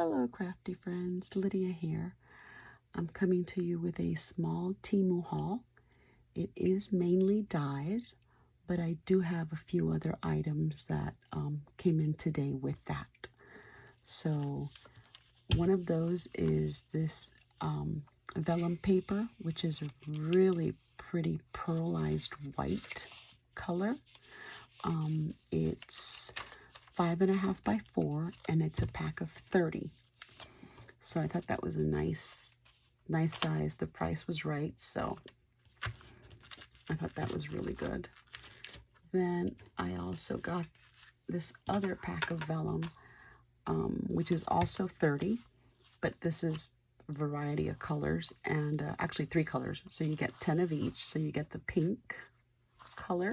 Hello crafty friends, Lydia here. I'm coming to you with a small Temu haul. It is mainly dies, but I do have a few other items that came in today with that. So one of those is this vellum paper, which is a really pretty pearlized white color. It's 5.5 by 4, and it's a pack of 30. So I thought that was a nice size. The price was right, so I thought that was really good. Then I also got this other pack of vellum, which is also 30, but this is a variety of colors, and actually 3 colors. So you get 10 of each. So you get the pink color,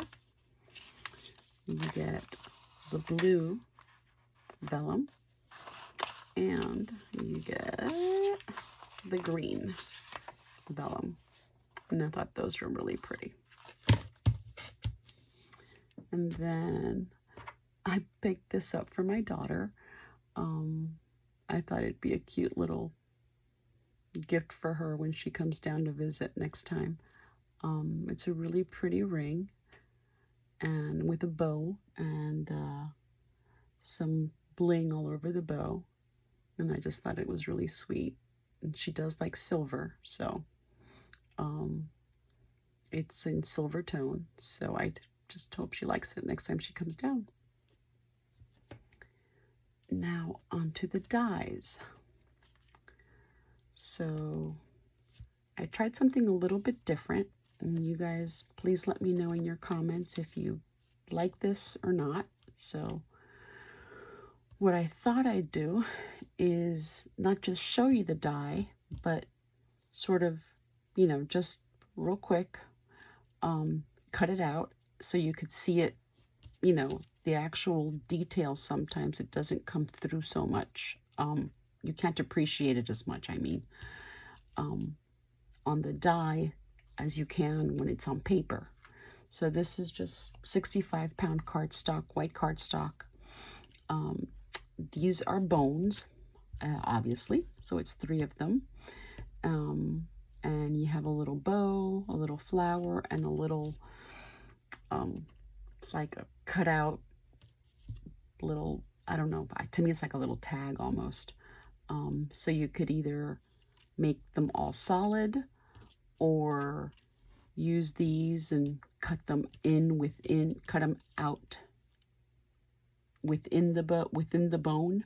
you get the blue vellum, and you get the green vellum. And I thought those were really pretty. And then I picked this up for my daughter. I thought it'd be a cute little gift for her when she comes down to visit next time. It's a really pretty ring, and with a bow and some bling all over the bow. And I just thought it was really sweet. And she does like silver, so it's in silver tone. So I just hope she likes it next time she comes down. Now onto the dies. So I tried something a little bit different, and you guys please let me know in your comments if you like this or not. So what I thought I'd do is not just show you the die, but sort of, just real quick, cut it out so you could see it, the actual detail. Sometimes it doesn't come through so much. You can't appreciate it as much, on the die as you can when it's on paper. So this is just 65-pound cardstock, white cardstock. These are bones, obviously, so it's 3 of them. And you have a little bow, a little flower, and a little, it's like a cutout little, I don't know, to me it's like a little tag almost. So you could either make them all solid or use these and cut them cut them out within the bone.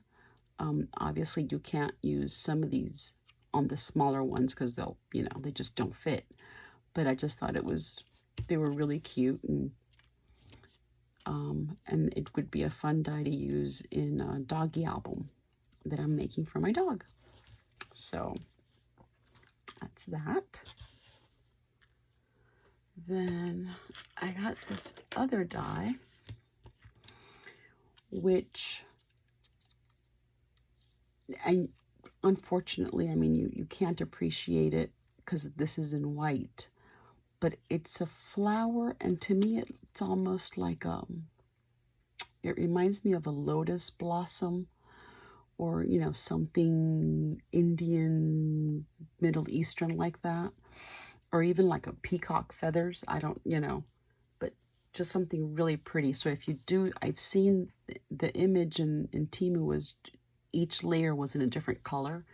Obviously you can't use some of these on the smaller ones because they'll, they just don't fit. But I just thought they were really cute, and it would be a fun die to use in a doggy album that I'm making for my dog. So that's that. Then I got this other die, which unfortunately, you can't appreciate it because this is in white, but it's a flower, and to me it's almost like it reminds me of a lotus blossom, or something Indian, Middle Eastern like that, or even like a peacock feathers. I don't, but just something really pretty. So if you do, I've seen the image in Temu was each layer was in a different color,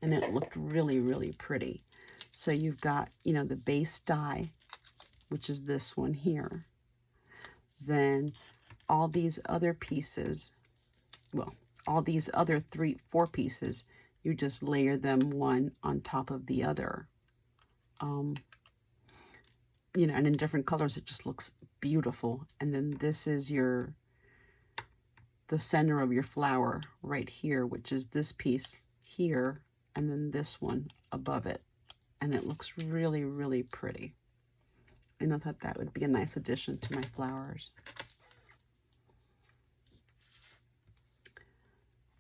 and it looked really, really pretty. So you've got, the base die, which is this one here. Then all these other pieces, all these other 4 pieces, you just layer them one on top of the other. And in different colors, it just looks beautiful. And then this is the center of your flower right here, which is this piece here, and then this one above it. And it looks really, really pretty. And I thought that would be a nice addition to my flowers.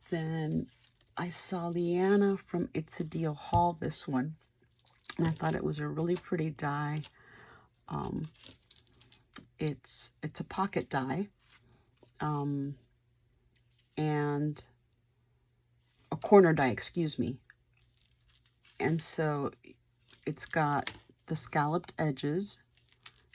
Then I saw Leanna from It's a Deal haul this one, and I thought it was a really pretty die. It's a pocket die, and corner die, excuse me. And so it's got the scalloped edges.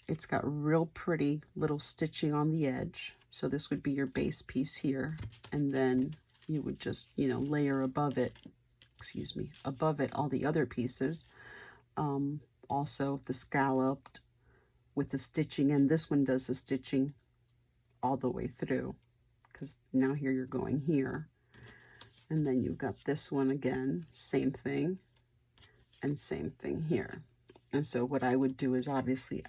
It's got real pretty little stitching on the edge. So this would be your base piece here. And then you would just, you know, layer above it, excuse me, above it all the other pieces. Also the scalloped with the stitching, and this one does the stitching all the way through, because now here you're going here. And then you've got this one again, same thing, and same thing here. And so what I would do is, obviously,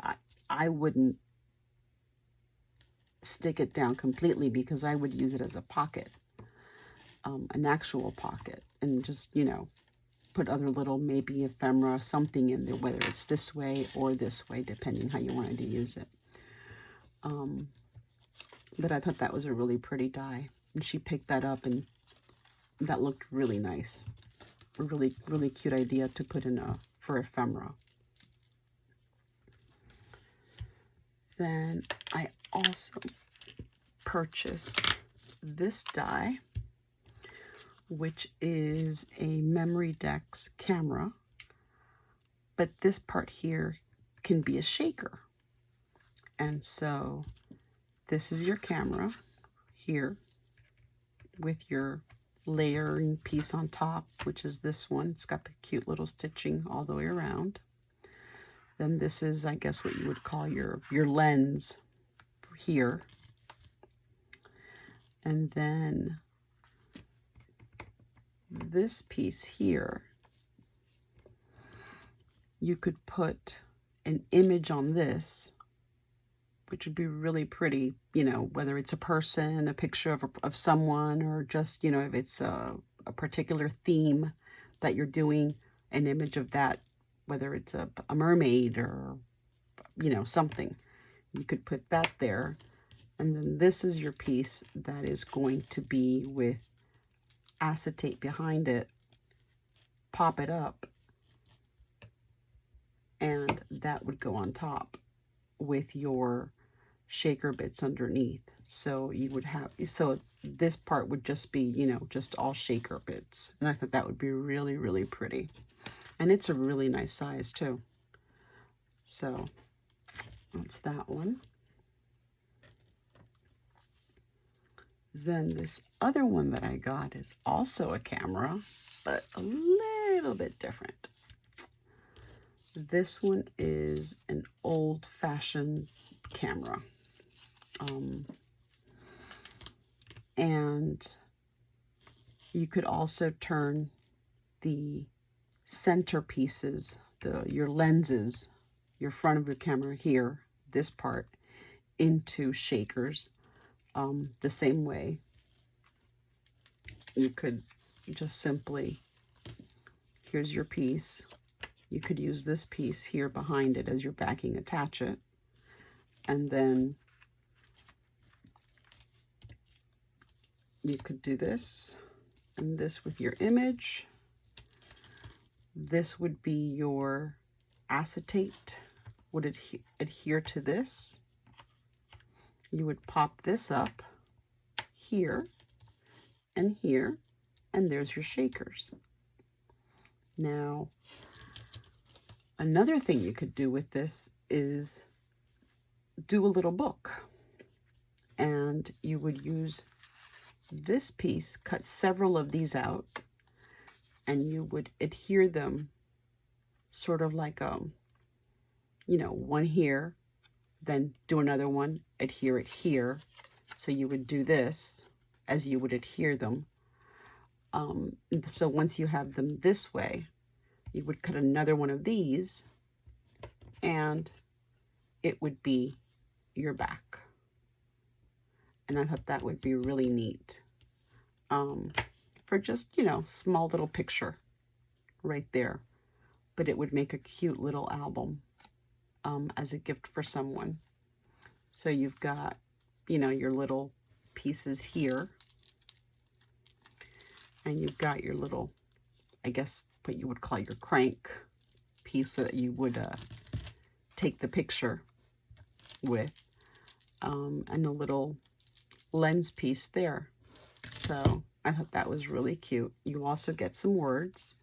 I wouldn't stick it down completely, because I would use it as a pocket, an actual pocket, and just, you know, put other little maybe ephemera, something in there, whether it's this way or this way, depending how you wanted to use it. But I thought that was a really pretty die, and she picked that up, and that looked really nice. A really, really cute idea to put in for ephemera. Then I also purchased this die, which is a Memory Dex camera, but this part here can be a shaker. And so this is your camera here with your layering piece on top, which is this one. It's got the cute little stitching all the way around. Then this is, I guess, what you would call your lens here. And then this piece here, you could put an image on this, which would be really pretty, you know, whether it's a person, a picture of someone, or just, you know, if it's a particular theme that you're doing, an image of that, whether it's a mermaid or, you know, something. You could put that there. And then this is your piece that is going to be with acetate behind it. Pop it up, and that would go on top with your shaker bits underneath. So you would have, so this part would just be, you know, just all shaker bits. And I thought that would be really, really pretty. And it's a really nice size too. So that's that one. Then this other one that I got is also a camera, but a little bit different. This one is an old-fashioned camera. And you could also turn the center pieces, your lenses, your front of your camera here, this part, into shakers. The same way. You could just simply, here's your piece. You could use this piece here behind it as your backing, attach it, and then you could do this and this with your image. This would be your acetate, would adhere to this. You would pop this up here, and there's your shakers. Now, another thing you could do with this is do a little book. And you would use this piece, cut several of these out, and you would adhere them sort of like, you know, one here, then do another one, adhere it here. So you would do this as you would adhere them. So once you have them this way, you would cut another one of these, and it would be your back. And I thought that would be really neat for just, you know, small little picture right there. But it would make a cute little album as a gift for someone. So you've got, you know, your little pieces here, and you've got your little, I guess, what you would call your crank piece, so that you would take the picture with, and a little lens piece there. So I thought that was really cute. You also get some words.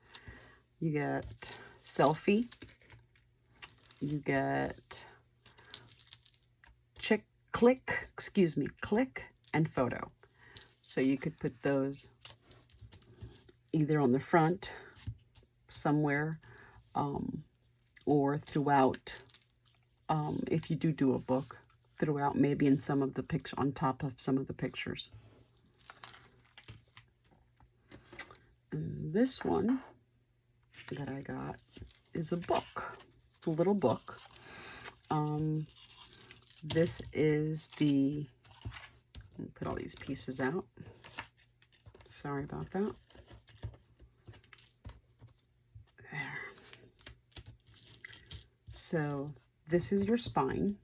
You get selfie. You get click, and photo. So you could put those either on the front somewhere, or throughout, if you do a book, throughout, maybe in some of the pictures, on top of some of the pictures. And this one that I got is a book, a little book. This is the, let me put all these pieces out. Sorry about that. There. So this is your spine,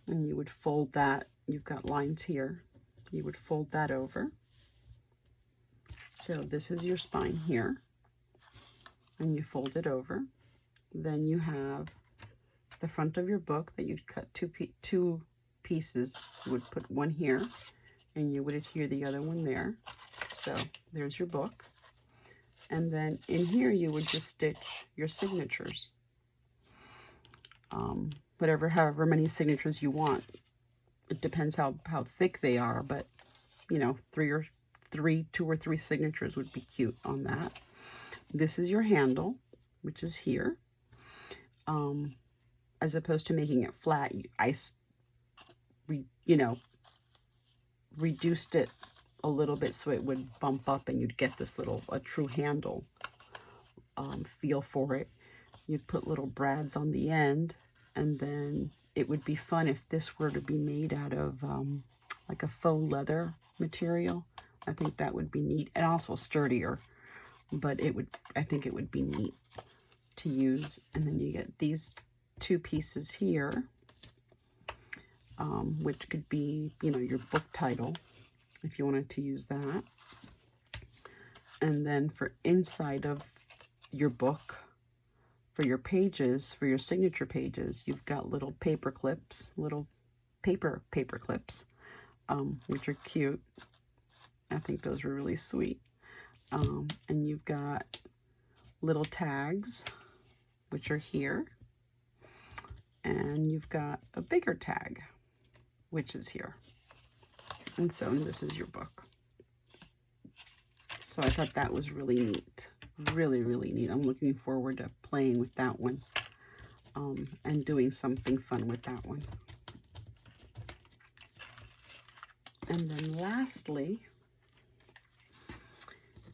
and you would fold that. You've got lines here. You would fold that over. So this is your spine here, and you fold it over. Then you have the front of your book that you'd cut two pieces. You would put one here, and you would adhere the other one there. So there's your book. And then in here you would just stitch your signatures. However many signatures you want. It depends how thick they are, but you know, 2 or 3 signatures would be cute on that. This is your handle, which is here. As opposed to making it flat, I reduced it a little bit so it would bump up and you'd get this a true handle feel for it. You'd put little brads on the end, and then it would be fun if this were to be made out of like a faux leather material. I think that would be neat, and also sturdier, but I think it would be neat to use. And then you get these 2 pieces here, which could be, your book title, if you wanted to use that. And then for inside of your book, for your pages, for your signature pages, you've got little paper clips, little paper clips, which are cute. I think those were really sweet. And you've got little tags, which are here. And you've got a bigger tag, which is here. And so this is your book. So I thought that was really neat. Really, really neat. I'm looking forward to playing with that one, and doing something fun with that one. And then lastly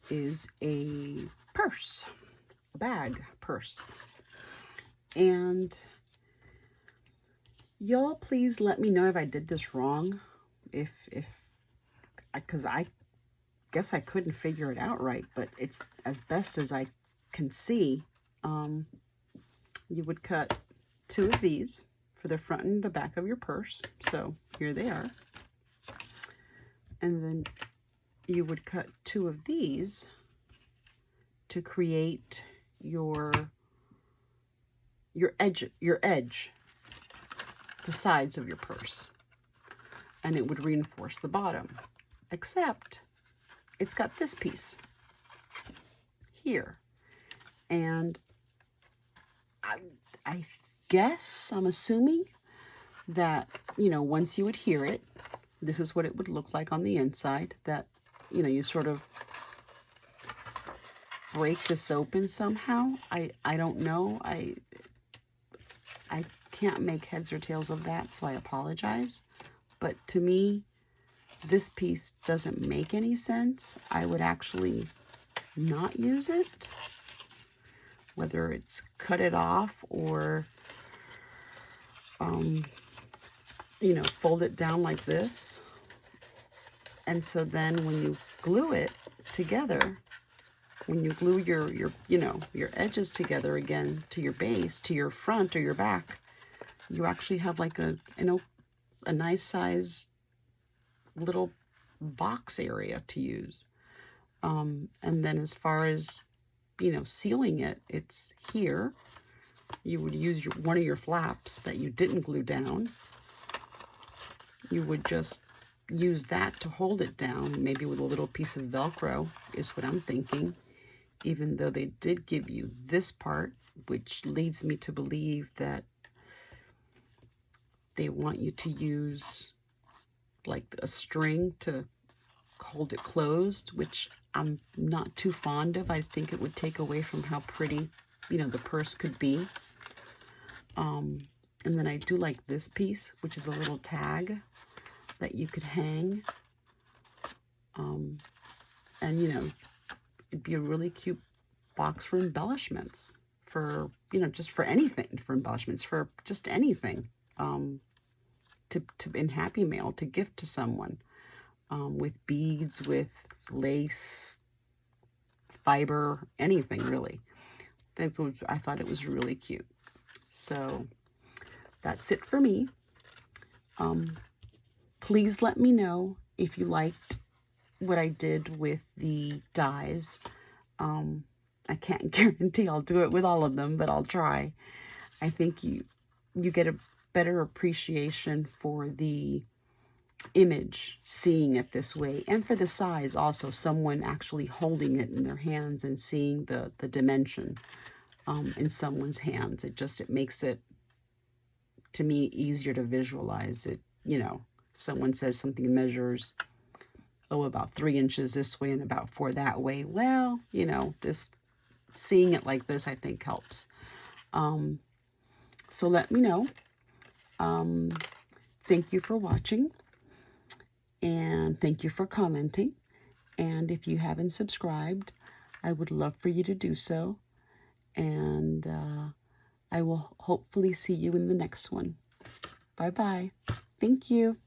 is a purse, a bag purse. And y'all please let me know if I did this wrong, because I guess I couldn't figure it out right, but it's as best as I can see. You would cut 2 of these for the front and the back of your purse. So here they are. And then you would cut 2 of these to create your edge, the sides of your purse. And it would reinforce the bottom, except it's got this piece here. And I guess, I'm assuming that, once you adhere it, this is what it would look like on the inside, that, you sort of break this open somehow. I don't know. I can't make heads or tails of that, so I apologize. But to me, this piece doesn't make any sense. I would actually not use it, whether it's cut it off or, fold it down like this. And so then when you glue it together, when you glue your edges together again to your base, to your front or your back, you actually have like a nice size little box area to use. And then as far as, sealing it, it's here. You would use one of your flaps that you didn't glue down. You would just use that to hold it down, maybe with a little piece of Velcro is what I'm thinking, even though they did give you this part, which leads me to believe that they want you to use like a string to hold it closed, which I'm not too fond of. I think it would take away from how pretty, you know, the purse could be. And then I do like this piece, which is a little tag that you could hang. And, you know, it'd be a really cute box for embellishments, for, you know, just for anything, for embellishments, for just anything, to in Happy Mail to gift to someone, with beads, with lace, fiber, anything really. I thought it was really cute. So that's it for me. Please let me know if you liked what I did with the dies. I can't guarantee I'll do it with all of them, but I'll try. I think you get a better appreciation for the image, seeing it this way, and for the size also, someone actually holding it in their hands and seeing the dimension in someone's hands. It makes it, to me, easier to visualize it. You know, if someone says something measures, oh, about 3 inches this way and about 4 that way, well, you know, this, seeing it like this, I think helps. So let me know. Thank you for watching, and thank you for commenting. And if you haven't subscribed, I would love for you to do so. And I will hopefully see you in the next one. Bye-bye. Thank you.